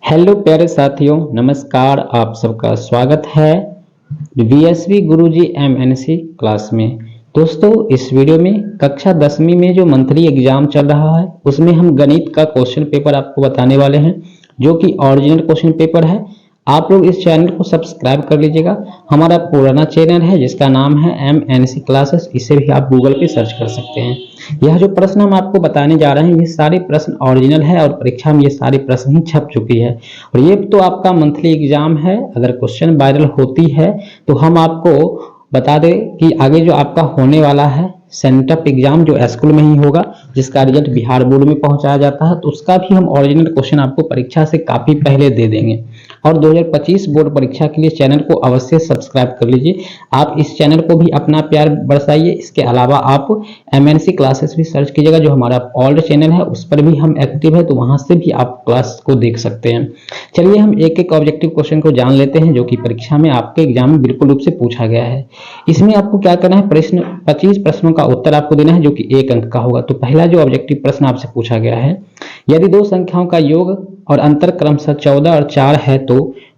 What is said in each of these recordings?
Hello प्यारे साथियों, नमस्कार। आप सबका स्वागत है वीएसवी गुरुजी एमएनसी क्लास में। दोस्तों, इस वीडियो में कक्षा 10वीं में जो मंथली एग्जाम चल रहा है उसमें हम गणित का क्वेश्चन पेपर आपको बताने वाले हैं, जो कि ओरिजिनल क्वेश्चन पेपर है। आप लोग इस चैनल को सब्सक्राइब कर लीजिएगा। हमारा पुराना चैनल है जिसका नाम है एमएनसी क्लासेस, इसे भी आप गूगल पे सर्च कर सकते हैं। यह जो प्रश्न हम आपको बताने जा रहे हैं ये सारे प्रश्न ओरिजिनल है और परीक्षा में ये सारे प्रश्न ही छप चुकी है। और ये तो आपका मंथली एग्जाम है। अगर क्वेश्चन वायरल होती है तो हम आपको बता दें कि आगे जो आपका होने वाला है सेंटअप एग्जाम जो स्कूल में ही होगा, जिसका रिजल्ट बिहार बोर्ड में पहुंचाया जाता है, तो उसका भी हम ओरिजिनल क्वेश्चन आपको परीक्षा से काफी पहले दे देंगे। और 2025 बोर्ड परीक्षा के लिए चैनल को अवश्य सब्सक्राइब कर लीजिए। आप इस चैनल को भी अपना प्यार बरसाइए। इसके अलावा आप एमएनसी क्लासेस भी सर्च कीजिएगा, जो हमारा ओल्ड चैनल है उस पर भी हम एक्टिव है, तो वहां से भी आप क्लास को देख सकते हैं। चलिए हम एक एक ऑब्जेक्टिव क्वेश्चन को जान लेते हैं, जो कि परीक्षा में आपके एग्जाम में बिल्कुल रूप से पूछा गया है। इसमें आपको क्या करना है, प्रश्न 25 प्रश्नों का उत्तर आपको देना है, जो कि 1 अंक का होगा। तो पहला जो ऑब्जेक्टिव प्रश्न आपसे पूछा गया है, यदि दो संख्याओं का योग और अंतर क्रमशः 14 और 4 है तो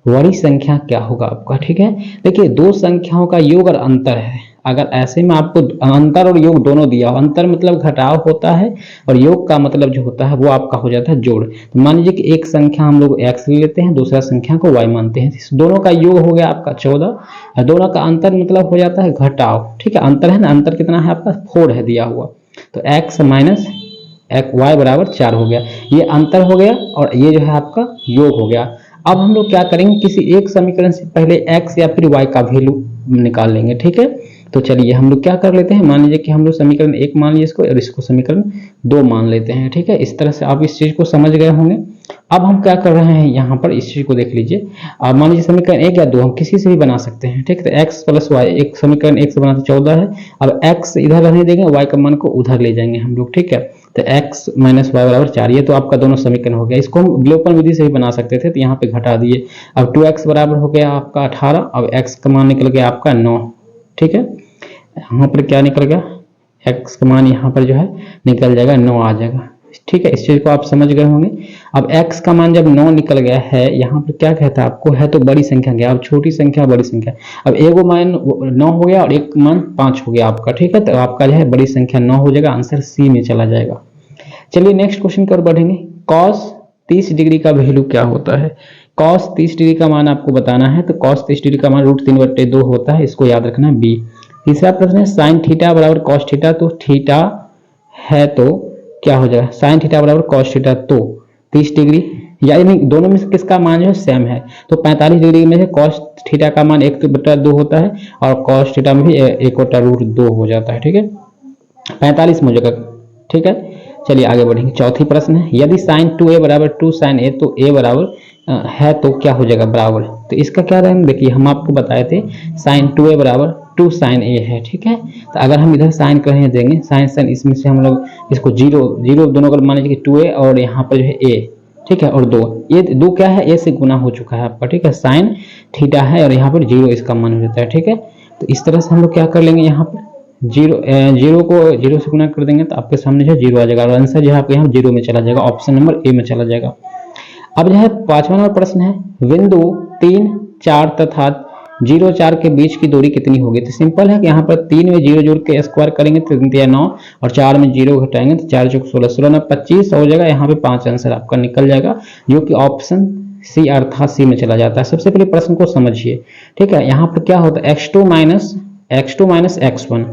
बड़ी संख्या क्या होगा आपका। ठीक है, देखिए दो संख्याओं का योग और अंतर है। अगर ऐसे में आपको अंतर और योग दोनों दिया हो, अंतर मतलब घटाव होता है और योग का मतलब जो होता है वो आपका हो जाता है जोड़। तो मान लीजिए कि एक संख्या हम लोग x ले लेते हैं, दूसरा संख्या को y मानते हैं। इस दोनों का योग हो गया आपका 14 और दोनों का अंतर मतलब हो जाता है घटाव। ठीक है, अंतर है ना, अंतर कितना है आपका 4 है दिया हुआ, तो x माइनस y बराबर 4 हो गया। ये अंतर हो गया और ये जो है आपका योग हो गया। अब हम लोग क्या करेंगे, किसी एक समीकरण से पहले x या फिर y का वैल्यू निकाल लेंगे। ठीक है, तो चलिए हम लोग क्या कर लेते हैं, मान लीजिए कि हम लोग समीकरण 1 मान लीजिए इसको और इसको समीकरण 2 मान लेते हैं। ठीक है, इस तरह से आप इस चीज को समझ गए होंगे। अब हम क्या कर रहे हैं, यहाँ पर इस चीज को देख लीजिए। अब मान लीजिए समीकरण 1 या 2 हम किसी से भी बना सकते हैं। ठीक है, तो x प्लस वाई, एक समीकरण 1 से बनाते 14 है। अब x इधर रहने देंगे, y का मान को उधर ले जाएंगे हम लोग। ठीक है, तो x माइनस वाई बराबर 4, ये तो आपका दोनों समीकरण हो गया। इसको हम विलोपन विधि से भी बना सकते थे, तो यहाँ पे घटा दिए। अब 2x बराबर हो गया आपका 18, अब x का मान निकल गया आपका 9। ठीक है, यहाँ पर क्या निकल गया, x का मान यहाँ पर जो है निकल जाएगा 9 आ जाएगा। ठीक है, इस चीज को आप समझ गए होंगे। अब x का मान जब 9 निकल गया है, यहाँ पर क्या कहता है आपको, है तो बड़ी संख्या गया। अब छोटी संख्या बड़ी संख्या, अब एगो मान 9 हो गया और एक मान 5 हो गया आपका। ठीक है, तो आपका जो है बड़ी संख्या 9 हो जाएगा, आंसर सी में चला जाएगा। चलिए नेक्स्ट क्वेश्चन की ओर बढ़ेंगे। cos 30 डिग्री का वैल्यू क्या होता है। cos 30 डिग्री का मान आपको बताना है, तो cos 30 डिग्री का मान √3/2 होता है, इसको याद रखना है बी। तीसरा प्रश्न है sin थीटा बराबर cos थीटा, तो थीटा है तो क्या हो जाएगा, sin थीटा बराबर cos थीटा, तो 30 डिग्री, यानी दोनों में से किसका मान जो है सेम है, तो 45 डिग्री में से cos थीटा का मान 1/2 होता है और cos थीटा में भी 1/√2 हो जाता है। ठीक है, 45 में हो जाएगा। ठीक है, चलिए आगे बढ़ेंगे। चौथी प्रश्न है, यदि sin 2a बराबर 2 sin a, तो a बराबर है तो क्या हो जाएगा बराबर। तो इसका क्या रहेगा, देखिए हम आपको बताए थे sin 2a बराबर 2 sin a है। ठीक है, तो अगर हम इधर साइन कर देंगे, साइन इसमें से हम लोग इसको जीरो जीरो दोनों को मान लीजिए कि 2a और यहाँ पर जो है a। ठीक है, और 2, ये 2 क्या है, a से गुना हो चुका है आपका। ठीक है, साइन थीटा है और यहाँ पर 0 इसका मान हो जाता है। ठीक है, तो इस तरह से हम लोग क्या कर लेंगे, यहाँ पर जीरो को 0 से गुना कर देंगे तो आपके सामने जो है 0 आ जाएगा और आंसर जो है आपके यहाँ 0 में चला जाएगा, ऑप्शन नंबर ए में चला जाएगा। अब जो है 5वां नंबर प्रश्न है, बिंदु 3, 4 तथा 0, 4 के बीच की दूरी कितनी होगी। तो सिंपल है कि यहाँ पर 3 में 0 जोड़ के स्क्वायर करेंगे तो 3 9 और 4 में 0 घटाएंगे तो 4 चौक 16, 16 9 25 हो जाएगा। यहाँ पे 5 आंसर आपका निकल जाएगा, जो कि ऑप्शन सी अर्थात सी में चला जाता है। सबसे पहले प्रश्न को समझिए। ठीक है, यहाँ पर क्या होता है, x2 माइनस x1।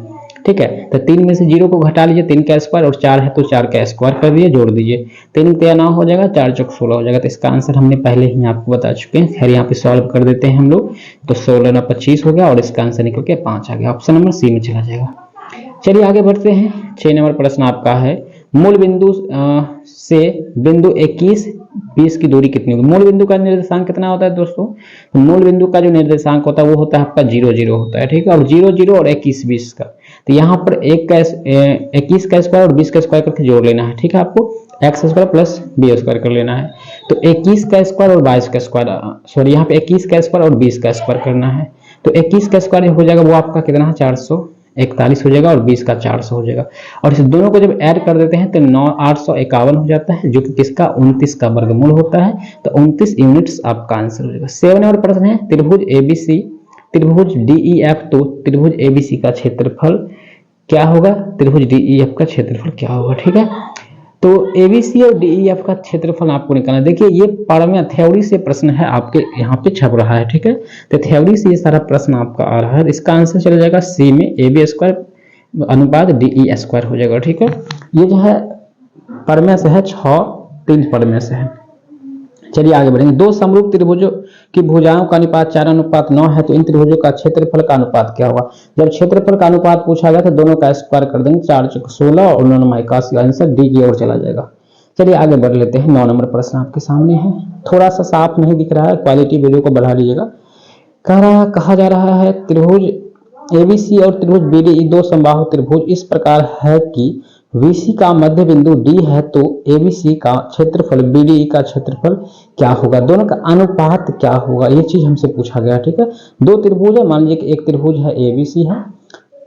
ठीक है, तो 3 में से 0 को घटा लीजिए, 3 का स्क्वायर और 4 है तो 4 का स्क्वायर कर दिए, जोड़ दीजिए, 3 3 9 हो जाएगा, 4 चौक 16 हो जाएगा। तो इसका आंसर हमने पहले ही आपको बता चुके हैं। खैर यहाँ पे सॉल्व कर देते हैं हम लोग, तो 16 9 25 हो गया और इसका आंसर निकल के 5 आ गया, ऑप्शन नंबर सी में चला जाएगा। चलिए आगे बढ़ते हैं। 6 नंबर प्रश्न आपका है, मूल बिंदु से बिंदु 21 20 की दूरी कितनी होगी। मूल बिंदु का निर्देशांक कितना होता है दोस्तों, तो मूल बिंदु का जो निर्देशांक होता है वो होता है आपका 0 0 होता है। ठीक है, और 0 0 और 21 20 का, तो यहाँ पर 21 का स्क्वायर और 20 का स्क्वायर करके जोड़ लेना है। ठीक है, आपको x square plus b square कर लेना है, तो 21 का स्क्वायर और 22 का स्क्वायर, सॉरी यहाँ पे 21 का स्क्वायर और 20 का स्क्वायर करना है। तो 21 का स्क्वायर हो जाएगा वो आपका कितना है 400, 41 हो जाएगा और 20 का 400 हो जाएगा। और इस दोनों को जब ऐड कर देते हैं तो 851 हो जाता है, जो कि किसका 29 का वर्गमूल होता है। तो 29 यूनिट्स आपका आंसर हो जाएगा। 7 नंबर प्रश्न है त्रिभुज एबीसी, त्रिभुज डीईएफ, तो त्रिभुज एबीसी का क्षेत्रफल क्या होगा, त्रिभुज डीईएफ का क्षेत्रफल क्या होगा। ठीक है, तो एबीसी और डीईएफ का क्षेत्रफल आपको निकालना है। देखिए ये पारम्य थ्योरी से प्रश्न है, आपके यहाँ पे छप रहा है। ठीक है, तो थ्योरी से ये सारा प्रश्न आपका आ रहा है। इसका आंसर चला जाएगा सी में, AB स्क्वायर अनुपात DE स्क्वायर हो जाएगा। ठीक है, ये जो है परमेय से है 6, 3 परमेय से है। चलिए आगे बढ़ेंगे। दो समरूप त्रिभुजों की भुजाओं का अनुपात 4:9 है, तो इन त्रिभुजों का क्षेत्रफल का अनुपात क्या होगा। जब क्षेत्रफल का अनुपात पूछा गया तो दोनों का स्क्वायर कर देंगे, 4 × 16 और 9 × 81, आंसर डी की ओर चला जाएगा। चलिए आगे बढ़ लेते हैं। 9 नंबर प्रश्न आपके सामने है, थोड़ा सा साफ नहीं दिख रहा है, क्वालिटी वीडियो को बढ़ा लीजिएगा। कहा जा रहा है त्रिभुज एबीसी और त्रिभुज बीडीई दो समबाहु त्रिभुज इस प्रकार है कि VC का मध्य बिंदु D है, तो ABC का क्षेत्रफल BDE का क्षेत्रफल क्या होगा, दोनों का अनुपात क्या होगा, ये चीज हमसे पूछा गया। ठीक है, दो त्रिभुज है, मान लीजिए कि एक त्रिभुज है ABC है,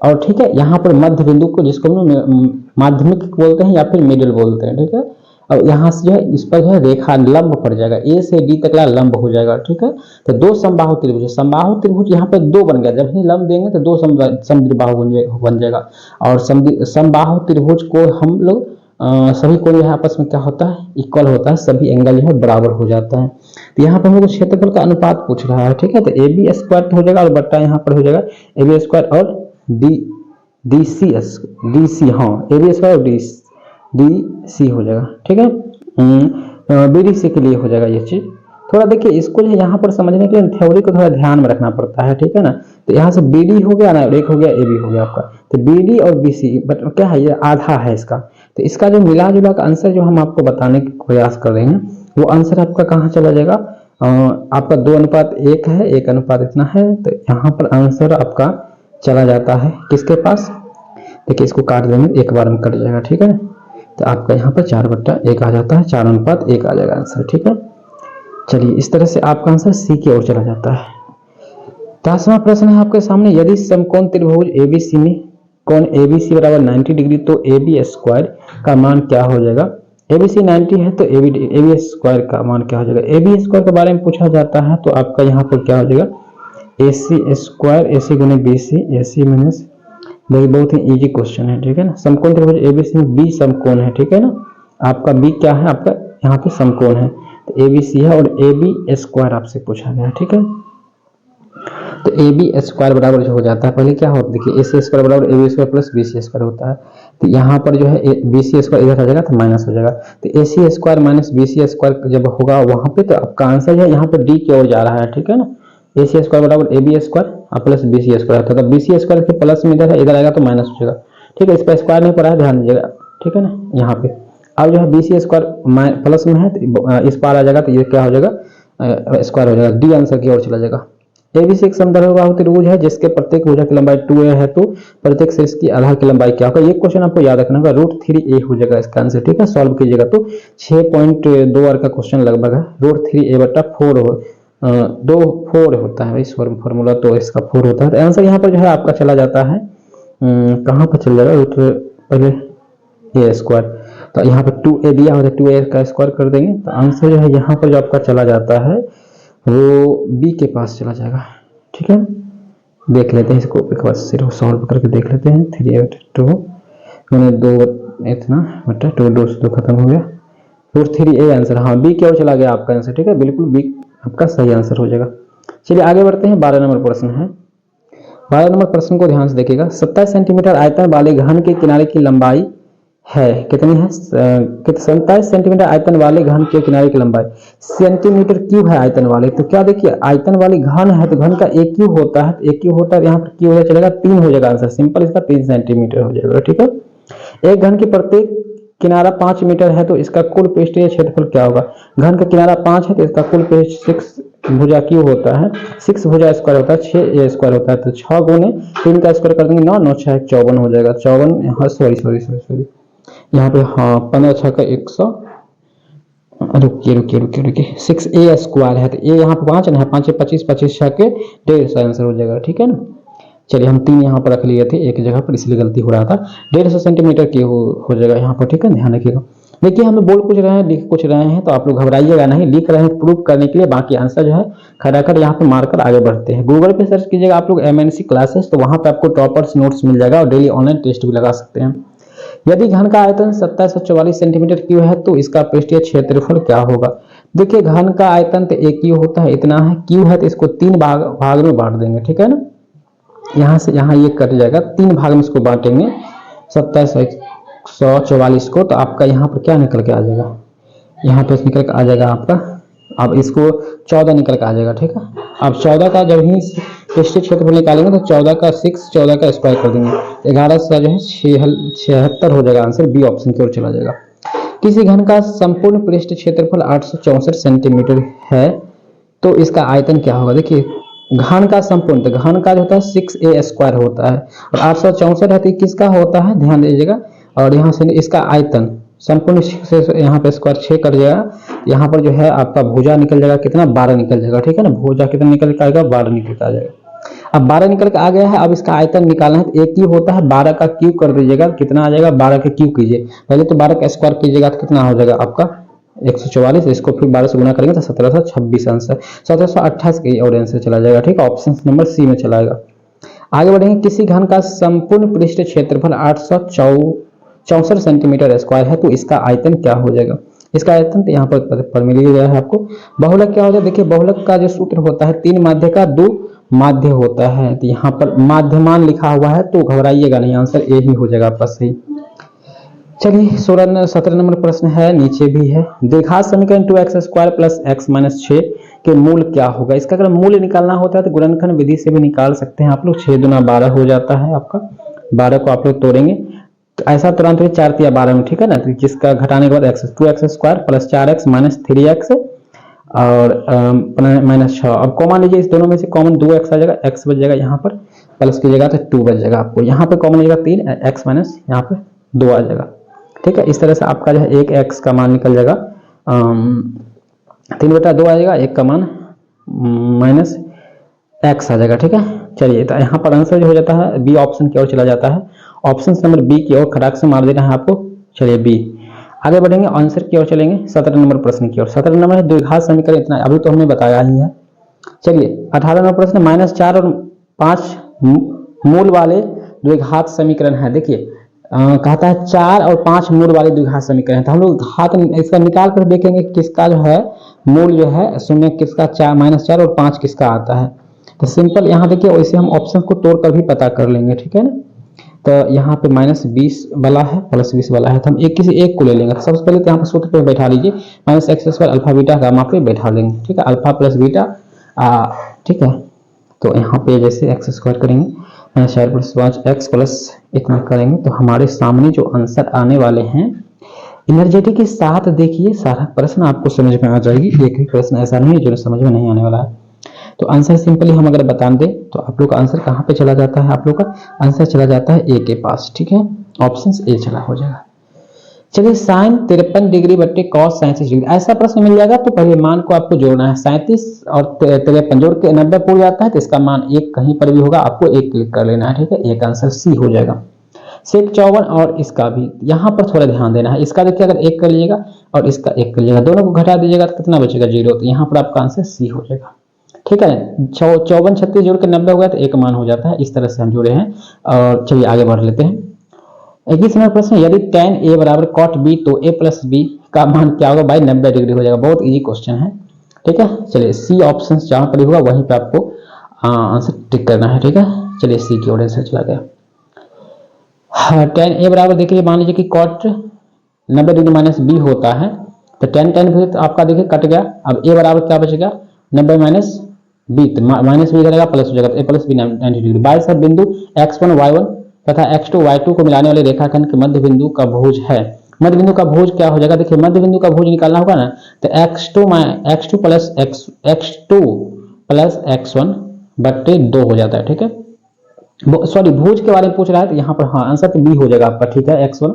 और ठीक है यहाँ पर मध्य बिंदु को जिसको हम माध्यमिक बोलते हैं या फिर मिडिल बोलते हैं। ठीक है, और यहाँ से जो है इस पर जो है रेखा लंब पड़ जाएगा, A से D तक लंब हो जाएगा। ठीक है, तो दो समबाहु त्रिभुज, समबाहु त्रिभुज यहाँ पर दो बन गया, जब ही लंब देंगे तो दो समद्विबाहु बन जाएगा। और समबाहु त्रिभुज को हम लोग सभी कोण जो है आपस में क्या होता है, इक्वल होता है, सभी एंगल जो है बराबर हो जाता है। तो यहाँ पर हम लोग क्षेत्रफल का अनुपात पूछ रहा है। ठीक है, तो AB स्क्वायर हो जाएगा और बट्टा यहाँ पर हो जाएगा AB स्क्वायर और DC, हाँ AB स्क्वायर और DC हो जाएगा। ठीक है, BDC के लिए हो जाएगा ये चीज। थोड़ा देखिए इसको जो यहाँ पर समझने के लिए थ्योरी को थोड़ा ध्यान में रखना पड़ता है। ठीक है ना, तो यहाँ से BD हो गया ना, एक हो गया AB हो गया आपका, तो BD और BC बट क्या है, ये आधा है इसका। तो इसका जो मिला जुला का आंसर जो हम आपको बताने का प्रयास कर रहे हैं, वो आंसर आपका कहाँ चला जाएगा, आपका 2:1 है, 1 अनुपात इतना है, तो यहाँ पर आंसर आपका चला जाता है किसके पास। देखिए इसको काट देंगे, एक बार में कट जाएगा। ठीक है, तो आपका यहाँ पर 4/1 आ जाता है, 4:1 आ जाएगा आंसर। ठीक है, चलिए इस तरह से आपका आंसर सी की ओर चला जाता है। 10वां प्रश्न है आपके सामने, यदि समकोण त्रिभुज ABC में कोण ABC बराबर 90 डिग्री तो AB स्क्वायर का मान क्या हो जाएगा। ABC 90 है तो AB स्क्वायर का मान क्या हो जाएगा। AB स्क्वायर के बारे में पूछा जाता है, तो आपका यहाँ पर क्या हो जाएगा AC स्क्वायर, AC गुने BC, AC माइनस, देखिए बहुत ही इजी क्वेश्चन है। ठीक है ना, समकोण त्रिभुज ABC में B समकोण है। ठीक है ना, आपका B क्या है, आपका यहाँ पे समकोण है, तो ABC है और AB स्क्वायर आपसे पूछा गया। ठीक है, तो AB स्क्वायर बराबर जो हो जाता है, पहले क्या होता है देखिए AC स्क्वायर बराबर AB square plus BC square होता है, तो यहाँ पर जो है BC स्क्वायर इधर आ जाएगा तो माइनस हो जाएगा, तो AC square minus BC square जब होगा वहां पे, तो आपका आंसर जो है यहाँ पर D की ओर जा रहा है। ठीक है ना, AC स्क्वायर बराबर AB square plus BC square होता है, तो BC स्क्वायर के प्लस में इधर है, इधर आएगा तो माइनस हो जाएगा। ठीक है, इस पर स्क्वायर नहीं पड़ा है, ध्यान दीजिएगा। ठीक है ना, यहाँ पे अब जो है BC स्क्वायर प्लस में है तो इस पार आ जाएगा, तो ये क्या हो जाएगा स्क्वायर हो जाएगा, D आंसर की ओर चला जाएगा। ABC एक समद्विबाहु त्रिभुज है जिसके प्रत्येक भुजा की लंबाई 2a है, तो प्रत्येक से इसकी आधार की लंबाई क्या होगा। ये क्वेश्चन आपको याद रखना होगा, √3a हो जाएगा इसका आंसर। ठीक है, सॉल्व कीजिएगा तो 6.2 का क्वेश्चन लगभग है, √3a/4 4 होता है इस फॉर्मूला, तो इसका 4 होता है। तो आंसर यहाँ पर जो है आपका चला जाता है, कहाँ पर चल जाएगा, पहले a स्क्वायर, तो यहाँ पर 2a दिया होता है, 2a का स्क्वायर कर देंगे, तो आंसर जो है यहाँ पर जो आपका चला जाता है वो B के पास चला जाएगा। ठीक है, देख लेते हैं इसको एक बार सिर्फ सॉल्व करके देख लेते हैं। 3/2 मैंने 2 इतना बटा 2 से 2 खत्म हो गया, √3a आंसर, हाँ B की ओर चला गया आपका आंसर। ठीक है, बिल्कुल B आपका सही आंसर हो जाएगा। चलिए आगे बढ़ते हैं। 12 नंबर प्रश्न है, 12 नंबर प्रश्न को ध्यान से देखिएगा। 27 सेंटीमीटर आयतन वाले घन के किनारे की लंबाई है, कितनी है, 27 सेंटीमीटर आयतन वाले घन के किनारे की लंबाई, सेंटीमीटर क्यूब है आयतन वाले, तो क्या देखिए आयतन वाली घन है तो घन का एक क्यूब होता है, एक क्यूब होता है, यहाँ पर क्यूब चलेगा 3 हो जाएगा आंसर, सिंपल इसका 3 सेंटीमीटर हो जाएगा। ठीक है, एक घन की प्रत्येक किनारा 5 मीटर है, तो इसका कुल पृष्ठीय क्षेत्रफल क्या होगा। घन का किनारा 5 है तो इसका कुल पृष्ठ 6 भुजा क्यों होता है, 6 भुजा स्क्वायर होता है, 6a स्क्वायर होता है, तो 6 गुने 3 का स्क्वायर कर देंगे 9, 9 6 54 हो जाएगा, 54, सॉरी यहाँ पे, हाँ 15 6 का 100, रुकिए 6a स्क्वायर है, तो a यहाँ पे 5 है, 5 25 25 6 के 150 आंसर हो जाएगा। ठीक है ना, चलिए हम 3 यहाँ पर रख लिए थे एक जगह पर, इसलिए गलती हो रहा था। 150 सेंटीमीटर की हो जाएगा यहाँ पर, ठीक है, ध्यान रखिएगा। देखिए हम बोल कुछ रहे हैं, लिख कुछ रहे हैं, तो आप लोग घबराइएगा नहीं, लिख रहे हैं प्रूफ करने के लिए, बाकी आंसर जो है खड़ाकर यहाँ पे मारकर आगे बढ़ते हैं। गूगल पे सर्च कीजिएगा आप लोग MNC क्लासेस, तो वहाँ पे आपको टॉपर्स नोट्स मिल जाएगा और डेली ऑनलाइन टेस्ट भी लगा सकते हैं। यदि घन का आयतन 2744 सेंटीमीटर क्यूब है तो इसका पृष्ठीय क्षेत्रफल क्या होगा। देखिए घन का आयतन तो एक क्यू होता है, इतना है, क्यू है तो इसको 3 भाग में बांट देंगे, ठीक है ना। यहाँ से यहाँ ये कट जाएगा, 3 भाग में इसको बांटेंगे 2744 को, तो आपका यहाँ पर क्या निकल के आ जाएगा, यहाँ पे निकल के आ जाएगा आपका, अब इसको 14 निकल के आ जाएगा, ठीक है। अब 14 का जब ही पृष्ठीय क्षेत्रफल निकालेंगे तो 14 का 6, 14 का स्क्वायर कर देंगे, 11 से जो है 76 हो जाएगा, आंसर बी ऑप्शन की ओर चला जाएगा। किसी घन का संपूर्ण पृष्ठ क्षेत्रफल 864 सेंटीमीटर है तो इसका आयतन क्या होगा। देखिए घन का संपूर्ण, तो घन का जो होता है 6a स्क्वायर होता है, और 864 है तो किसका होता है, ध्यान दीजिएगा। और यहाँ से इसका आयतन संपूर्ण से यहाँ पे स्क्वायर 6 कर जाएगा, यहाँ पर जो है आपका भुजा निकल जाएगा कितना, 12 निकल जाएगा, ठीक है ना। भुजा कितना निकल के आएगा, 12 निकल के आ जाएगा। अब 12 निकल के आ गया है, अब इसका आयतन निकालना है, तो एक क्यूब होता है, 12 का क्यूब कर दीजिएगा, कितना आ जाएगा, 12 का क्यूब कीजिए, पहले तो 12 का स्क्वायर कीजिएगा तो कितना हो जाएगा आपका 144, इसको फिर 12 से गुना करेंगे तो 1726 आंसर, 1728 की और आंसर चला जाएगा, ठीक है, ऑप्शन नंबर सी में चला जाएगा। आगे बढ़ेंगे, किसी घन का संपूर्ण पृष्ठ क्षेत्रफल 864 सेंटीमीटर स्क्वायर है तो इसका आयतन क्या हो जाएगा। इसका आयतन तो यहाँ पर मिल गया है आपको। बहुलक क्या होता है, देखिए बहुलक का जो सूत्र होता है 3 माध्य का 2 माध्य होता है, तो यहाँ पर माध्यमान लिखा हुआ है तो घबराइएगा नहीं, आंसर ए ही हो जाएगा आपका सही। चलिए 17 नंबर प्रश्न है, नीचे भी है, द्विघात समीकरण 2x² + x - 6 के मूल क्या होगा। इसका अगर मूल्य निकालना होता है तो गुणनखंड विधि से भी निकाल सकते हैं आप लोग, 6 दूना 12 हो जाता है आपका, 12 को आप लोग तोड़ेंगे तो ऐसा तुरंत 4 या 12 में, ठीक है ना, तो जिसका घटाने के बाद 2x² + 4x - 3x और -6, अब कॉमन लीजिए, इस दोनों में से कॉमन 2x आ जाएगा, x बच जाएगा, यहाँ पर प्लस कीजिएगा तो 2 बच जाएगा आपको, यहाँ पे कॉमन लीजिएगा 3, x माइनस यहाँ पे 2 आ जाएगा, ठीक है। इस तरह से आपका जो है एक x का मान निकल जाएगा, 3/2 आ जाएगा, एक का मान -x आ जाएगा, ठीक है। चलिए तो यहाँ पर आंसर जो हो जाता है बी ऑप्शन की ओर चला जाता है, ऑप्शन नंबर बी की ओर खटाक से मार देना है आपको। चलिए बी, आगे बढ़ेंगे आंसर की ओर चलेंगे 17 नंबर प्रश्न की ओर। 17 नंबर है द्विघात समीकरण, इतना अभी तो हमने बताया ही है। चलिए 18 नंबर प्रश्न, -4 और 5 मूल वाले द्विघात समीकरण है। देखिए कहता है 4 और 5 मूल वाले द्विघात समीकरण है, तो हम लोग घात इसका निकाल कर देखेंगे किसका जो है मूल जो है शून्य किसका, -4 और 5 किसका आता है। तो सिंपल यहाँ देखिए, वैसे हम ऑप्शन को तोड़कर भी पता कर लेंगे, ठीक है ना। तो यहाँ पे -20 वाला है, +20 वाला है, तो हम किसी एक को ले लेंगे। तो सबसे पहले तो यहाँ पर सूत्र पे बैठा लीजिए, -x² अल्फा बीटा गामा पे बैठा लेंगे, ठीक है, अल्फा प्लस बीटा, ठीक है। तो यहाँ पे जैसे x² करेंगे, -4 + 5x प्लस इतना करेंगे तो हमारे सामने जो आंसर आने वाले हैं एनर्जेटिक के साथ, देखिए सारा प्रश्न आपको समझ में आ जाएगी, एक भी प्रश्न ऐसा नहीं है जो समझ में नहीं आने वाला है। तो आंसर सिंपली हम अगर बता दें तो आप लोग का आंसर कहाँ पे चला जाता है, आप लोग का आंसर चला जाता है ए के पास, ठीक है, ऑप्शन ए चला हो जाएगा। चलिए sin 53 डिग्री बट्टे cos 37 डिग्री, ऐसा प्रश्न मिल जाएगा तो पहले मान को आपको जोड़ना है, 37 और 53 जोड़ के 90 पूरा जाता है, तो इसका मान 1 कहीं पर भी होगा, आपको 1 क्लिक कर लेना है, ठीक है, एक आंसर सी हो जाएगा। sec 54 और इसका भी यहाँ पर थोड़ा ध्यान देना है, इसका देखिए अगर 1 कर लीजिएगा और इसका 1 कर लीजिएगा, दोनों को घटा दीजिएगा तो कितना बचेगा 0, तो यहाँ पर आपका आंसर सी हो जाएगा, ठीक है। 54 36 जोड़ के 90 हो गया तो 1 मान हो जाता है, इस तरह से हम जोड़े हैं। और चलिए आगे बढ़ लेते हैं। 21 नंबर प्रश्न, यदि tan a = cot b तो a + b का मान क्या होगा भाई, 90 डिग्री हो जाएगा, बहुत इजी क्वेश्चन है, ठीक है। चलिए सी ऑप्शन जहां पर होगा वहीं पे आपको आंसर टिक करना है, ठीक है। चलिए सी की ओर से चला गया। tan a बराबर देखिए, मान लीजिए कि cot 90 डिग्री - b होता है, तो tan भी तो आपका देखिए कट गया, अब a बराबर क्या बचेगा 90 - b, तो -b करेगा प्लस हो जाएगा, तो a + b 90 डिग्री। 22 है बिंदु x1 y1 तथा x2 y2 को मिलाने वाले रेखाखंड के मध्य बिंदु का भुज है। मध्य बिंदु का भुज क्या हो जाएगा, देखिए मध्य बिंदु का भुज निकालना होगा ना, तो x2 + x1 बट्टे 2 हो जाता है, ठीक है। सॉरी भुज के बारे में पूछ रहा है, तो यहाँ पर हाँ आंसर तो बी हो जाएगा आपका, ठीक है, x1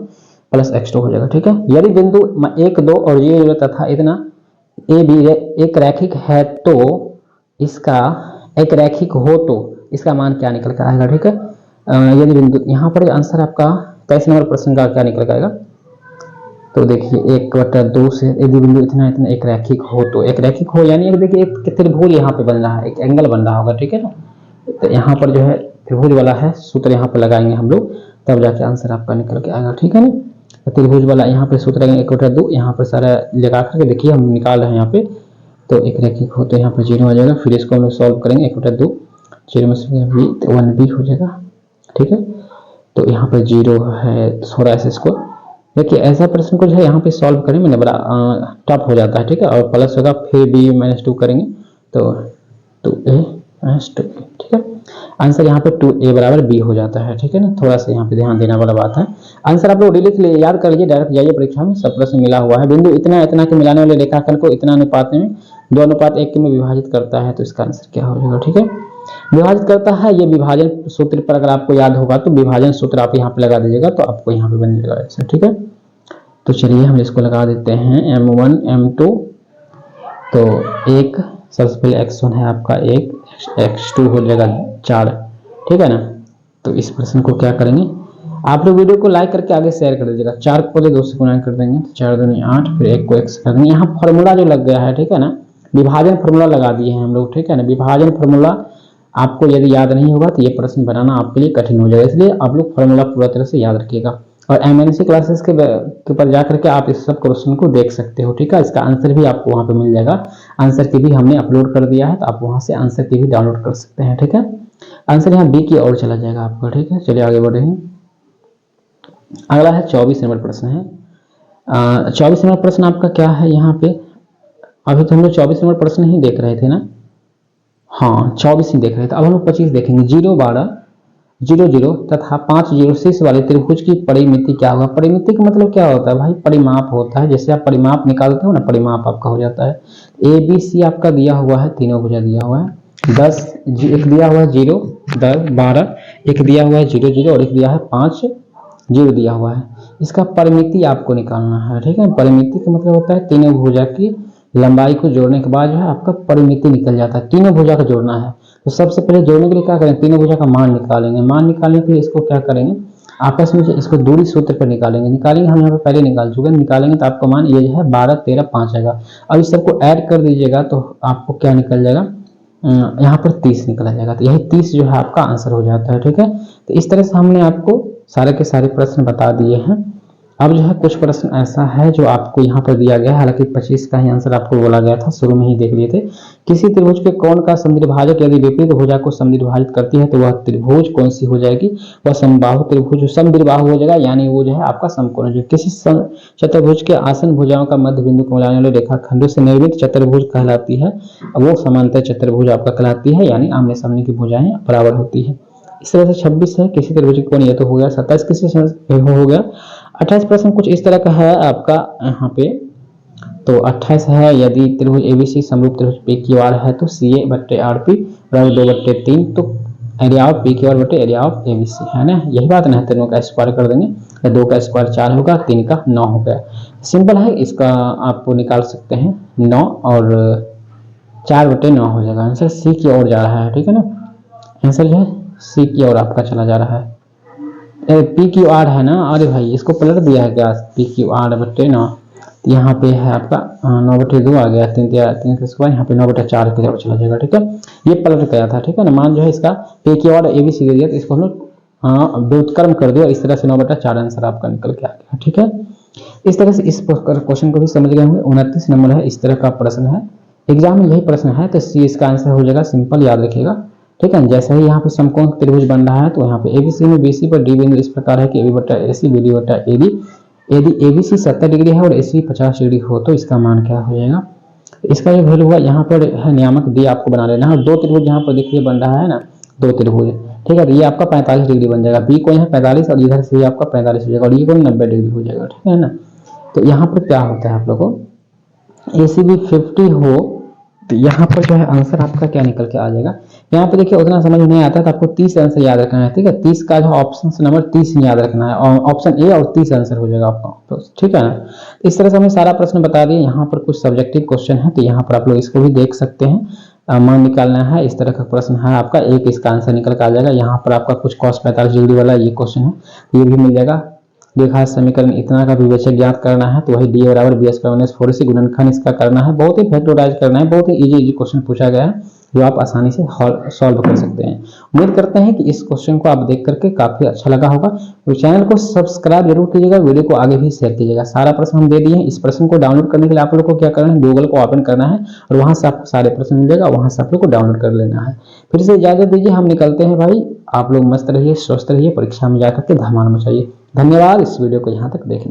+ x2 हो जाएगा, ठीक है। यदि बिंदु 1 2 और 0 तथा इतना ए बी एक रैखिक है तो इसका, एक रैखिक हो तो इसका मान क्या निकल कर आएगा। ठीक है, यदि बिंदु यहाँ पर आंसर आपका 23 नंबर प्रश्न का क्या निकल कर आएगा। तो देखिए 1/2 से यदि बिंदु इतना इतना एक रैखिक हो, तो एक रैखिक हो यानी देखिए एक त्रिभुज यहाँ पे बन रहा है, एक एंगल बन रहा होगा। ठीक है ना, तो यहाँ पर जो है त्रिभुज वाला है सूत्र यहाँ पर लगाएंगे हम लोग, तब जाके आंसर आपका निकल के आएगा। ठीक है ना, तो त्रिभुज वाला यहाँ पे सूत्र लगाएंगे 1/2, यहाँ पर सारा लगा करके देखिए हम निकाल रहे हैं यहाँ पे। तो एक रैखिक हो तो यहाँ पर 0 आ जाएगा, फिर इसको हम लोग सॉल्व करेंगे 1/2, 0 में से भी तो 1b हो जाएगा। ठीक है, तो यहाँ पर 0 है, थोड़ा ऐसे इसको देखिए, ऐसा प्रश्न को जो है यहाँ पे सॉल्व करें मैंने बड़ा टफ हो जाता है। ठीक है, और प्लस होगा फिर b-2 करेंगे तो 2a -2। ठीक है, आंसर यहाँ पे 2a बराबर b हो जाता है। ठीक है ना, थोड़ा सा यहाँ पे ध्यान देने वाला बात है। आंसर आप लोग लिख लिए, याद कर लीजिए, डायरेक्ट जाइए परीक्षा में, सब प्रश्न मिला हुआ है। बिंदु इतना इतना के मिलाने वाले रेखाखंड को इतना अनुपात में 2:1 में विभाजित करता है, तो इसका आंसर क्या हो जाएगा। ठीक है, विभाजित करता है, ये विभाजन सूत्र पर अगर आपको याद होगा तो विभाजन सूत्र आप यहाँ पे लगा दीजिएगा, तो आपको यहाँ पे बन जाएगा ऐसा। ठीक है, तो चलिए हम इसको लगा देते हैं m1 m2, तो एक सबसे पहले x1 है आपका 1, x2 हो जाएगा 4। ठीक है ना, तो इस प्रश्न को क्या करेंगे, आप लोग वीडियो को लाइक करके आगे शेयर कर दीजिएगा। 4 को 2 से गुणा कर देंगे, 4 दूनी 8, फिर 1 को 1 से कर देंगे। यहाँ फॉर्मूला जो लग गया है, ठीक है ना, विभाजन फॉर्मूला लगा दिए हैं हम लोग। ठीक है ना, विभाजन फॉर्मूला आपको यदि याद नहीं होगा तो ये प्रश्न बनाना आपके लिए कठिन हो जाएगा, इसलिए आप लोग फॉर्मूला पूरा तरह से याद रखिएगा। और MNC क्लासेस के ऊपर जा करके आप इस सब क्वेश्चन को देख सकते हो। ठीक है, इसका आंसर भी आपको वहां पे मिल जाएगा, आंसर की भी हमने अपलोड कर दिया है, तो आप वहां से आंसर की भी डाउनलोड कर सकते हैं। ठीक है, आंसर यहाँ बी की ओर चला जाएगा आपका। ठीक है, चलिए आगे बढ़े हैं। अगला है 24 नंबर प्रश्न है। 24 नंबर प्रश्न आपका क्या है यहाँ पे, अभी तो हम लोग 24 नंबर प्रश्न ही देख रहे थे ना, हाँ 24 ही देख रहे थे, अब हम लोग 25 देखेंगे। 0 12 0 0 तथा 5 0 शीर्ष वाले त्रिभुज की परिमिति क्या होगा। परिमिति का मतलब क्या होता है भाई, परिमाप होता है, जैसे आप परिमाप निकालते हो ना, परिमाप आपका हो जाता है। ABC आपका दिया हुआ है, तीनों भुजा दिया हुआ है, 10 एक दिया हुआ है 0 10 12, एक दिया हुआ है 0 0 और एक दिया है 5 0 दिया हुआ है। इसका परिमिति आपको निकालना है। ठीक है, परिमिति का मतलब होता है तीनों भुजा की लंबाई को जोड़ने के बाद जो है आपका परिमिति निकल जाता है। तीनों भुजा का जोड़ना है, तो सबसे पहले जोड़ने के लिए क्या करेंगे, तीनों भुजा का मान निकालेंगे। मान निकालने के लिए इसको क्या करेंगे, आपस में इसको दूरी सूत्र पर निकालेंगे। हम यहाँ पे पहले निकाल चुके हैं, निकालेंगे तो आपका मान ये जो है 12 13 5 आएगा। अब इस सबको ऐड कर दीजिएगा तो आपको क्या निकल जाएगा, यहाँ पर 30 निकला जाएगा। तो यही 30 जो है आपका आंसर हो जाता है। ठीक है, तो इस तरह से हमने आपको सारे के सारे प्रश्न बता दिए हैं। अब जो है कुछ प्रश्न ऐसा है जो आपको यहाँ पर दिया गया है, हालांकि 25 का ही आंसर आपको बोला गया था, शुरू में ही देख लिए थे। किसी त्रिभुज के कोण का समद्विभाजक यदि विपरीत भुजा को समद्विभाजित करती है तो वह त्रिभुज कौन सी हो जाएगी, वह समबाहु त्रिभुज समद्विबाहु हो जाएगा, यानी वो जो है आपका समकोण है। किसी चतुर्भुज के आसन भुजाओं का मध्य बिंदु को मिलाने वाले रेखाखंडों से निर्मित चतुर्भुज कहलाती है, वो समांतर चतुर्भुज आपका कहलाती है, यानी आमने सामने की भुजाएं बराबर होती है। इस तरह से 26 है, किसी त्रिभुज के कोण ये तो हो गया। 27 किसी हो गया। 28 प्रश्न कुछ इस तरह का है आपका यहाँ पे, तो 28 है, यदि त्रिभुज ABC समरूप त्रिभुज PQR है तो CA/RP बराबर 2/3, तो एरिया ऑफ PQR बटे एरिया ऑफ ABC है ना, यही बात ना है। तीनों का स्क्वायर कर देंगे, 2 का स्क्वायर 4 होगा, 3 का 9 हो गया। सिंपल है, इसका आप निकाल सकते हैं 9 और 4/9 हो जाएगा। आंसर C की ओर जा रहा है। ठीक है ना, आंसर जो है C की ओर आपका चला जा रहा है। PQR है ना, अरे भाई इसको पलट दिया है क्या, PQR/9, यहाँ पे है आपका 9/2 आ गया, 3 का स्क्वायर, यहाँ पे 9/4 की तरफ चला जाएगा। ठीक है, ये पलट गया था। ठीक है ना, मान जो है इसका PQR ABC दे दिया, तो इसको हम लोग व्युत्क्रम कर दिया, इस तरह से 9/4 आंसर आपका निकल के आ गया। ठीक है, इस तरह से इस क्वेश्चन को भी समझ गए होंगे। 29 नंबर है, इस तरह का प्रश्न है, एग्जाम में यही प्रश्न है, तो C इसका आंसर हो जाएगा, सिंपल याद रखिएगा। ठीक है, जैसे ही यहाँ पे समकोण त्रिभुज बन रहा है तो यहाँ पे ABC में BC पर D बिंदु इस प्रकार है कि AB/AC BD/AD, यदि ABC 70 डिग्री है और AC 50 डिग्री हो तो इसका मान क्या हो जाएगा। इसका जो वैल्यू होगा यहाँ पर है नियामक D आपको बना लेना है। 2 त्रिभुज यहाँ पर देखिए बन रहा है ना, 2 त्रिभुज। ठीक है, तो ये आपका 45 डिग्री बन जाएगा, B को यहाँ 45 और इधर से आपका 45 हो जाएगा और ये को 90 डिग्री हो जाएगा। ठीक है ना, तो यहाँ पर क्या होता है आप लोगों को, ACB 50 हो तो यहाँ पर जो है आंसर आपका क्या निकल के आ जाएगा। यहाँ पे देखिए उतना समझ नहीं आता तो आपको 30 आंसर याद रखना है। ठीक है, 30 का जो ऑप्शन नंबर 30 याद रखना है, और ऑप्शन ए और 30 आंसर हो जाएगा आपका। ठीक है ना, इस तरह से हमने सारा प्रश्न बता दिए। यहाँ पर कुछ सब्जेक्टिव क्वेश्चन है, तो यहाँ पर आप लोग इसको भी देख सकते हैं। मान निकालना है। इस तरह का प्रश्न है आपका, एक इसका आंसर निकल कर आ जाएगा। यहाँ पर आपका कुछ cos 45 डिग्री वाला ये क्वेश्चन है, ये भी मिल जाएगा। देखा समीकरण इतना का विवेचक ज्ञात करना है, तो वही डी बराबर बी स्क्वायर माइनस 4 से गुणनखंड इसका करना है। बहुत ही फैक्टराइज करना है, बहुत ही इजी क्वेश्चन पूछा गया है जो आप आसानी से सॉल्व कर सकते हैं। उम्मीद करते हैं कि इस क्वेश्चन को आप देख करके काफी अच्छा लगा होगा। तो चैनल को सब्सक्राइब जरूर कीजिएगा, वीडियो को आगे भी शेयर कीजिएगा। सारा प्रश्न हम दे दिए हैं। इस प्रश्न को डाउनलोड करने के लिए आप लोग को क्या करना है, गूगल को ओपन करना है और वहां से आपको सारे प्रश्न मिल जाएगा, वहां से आप लोग को डाउनलोड कर लेना है। फिर से इजाजत दीजिए, हम निकलते हैं भाई। आप लोग मस्त रहिए, स्वस्थ रहिए, परीक्षा में जाकर के धमाल मचाइए। धन्यवाद इस वीडियो को यहाँ तक देखने।